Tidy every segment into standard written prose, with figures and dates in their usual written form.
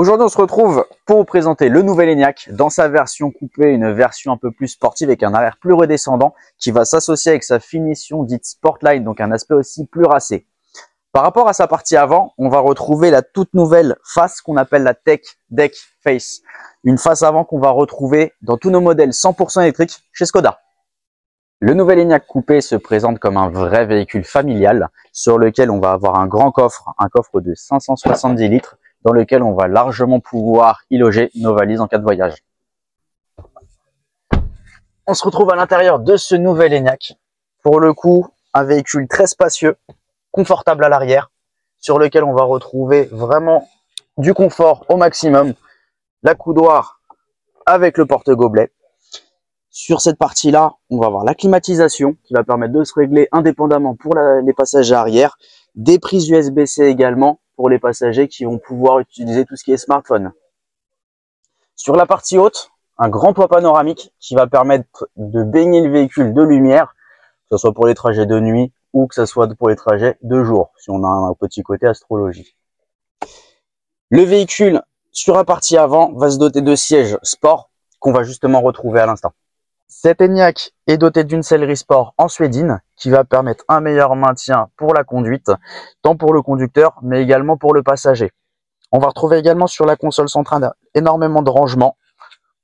Aujourd'hui, on se retrouve pour vous présenter le nouvel Enyaq dans sa version coupée, une version un peu plus sportive avec un arrière plus redescendant qui va s'associer avec sa finition dite Sportline, donc un aspect aussi plus racé. Par rapport à sa partie avant, on va retrouver la toute nouvelle face qu'on appelle la Tech Deck Face. Une face avant qu'on va retrouver dans tous nos modèles 100% électriques chez Skoda. Le nouvel Enyaq coupé se présente comme un vrai véhicule familial sur lequel on va avoir un grand coffre, un coffre de 570 litres dans lequel on va largement pouvoir y loger nos valises en cas de voyage. On se retrouve à l'intérieur de ce nouvel Enyaq. Pour le coup, un véhicule très spacieux, confortable à l'arrière, sur lequel on va retrouver vraiment du confort au maximum. La coudoir avec le porte-gobelet. Sur cette partie-là, on va avoir la climatisation qui va permettre de se régler indépendamment pour les passagers arrière. Des prises USB-C également pour les passagers qui vont pouvoir utiliser tout ce qui est smartphone. Sur la partie haute, un grand toit panoramique qui va permettre de baigner le véhicule de lumière, que ce soit pour les trajets de nuit ou que ce soit pour les trajets de jour, si on a un petit côté astrologie. Le véhicule, sur la partie avant, va se doter de sièges sport qu'on va justement retrouver à l'instant. Cet Enyaq est doté d'une sellerie sport en suédine qui va permettre un meilleur maintien pour la conduite, tant pour le conducteur mais également pour le passager. On va retrouver également sur la console centrale énormément de rangements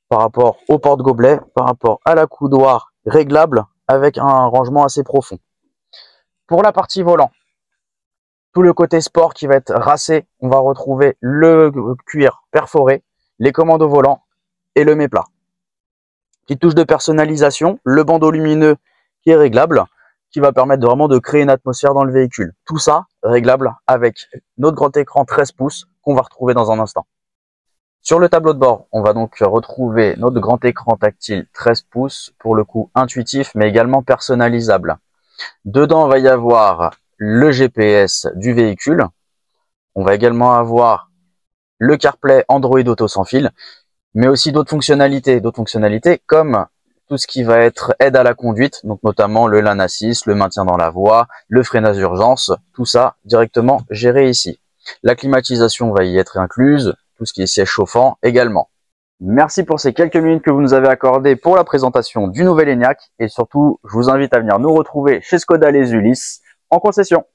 par rapport au porte-gobelet, par rapport à la coudoir réglable avec un rangement assez profond. Pour la partie volant, tout le côté sport qui va être racé, on va retrouver le cuir perforé, les commandes au volant et le mets plat. Petite touche de personnalisation, le bandeau lumineux qui est réglable, qui va permettre vraiment de créer une atmosphère dans le véhicule. Tout ça réglable avec notre grand écran 13 pouces qu'on va retrouver dans un instant. Sur le tableau de bord, on va donc retrouver notre grand écran tactile 13 pouces, pour le coup intuitif mais également personnalisable. Dedans, il va y avoir le GPS du véhicule. On va également avoir le CarPlay Android Auto sans fil, mais aussi d'autres fonctionnalités comme tout ce qui va être aide à la conduite, donc notamment le lane assist, le maintien dans la voie, le freinage d'urgence, tout ça directement géré ici. La climatisation va y être incluse, tout ce qui est siège chauffant également. Merci pour ces quelques minutes que vous nous avez accordées pour la présentation du nouvel Enyaq et surtout, je vous invite à venir nous retrouver chez Skoda Les Ulis en concession.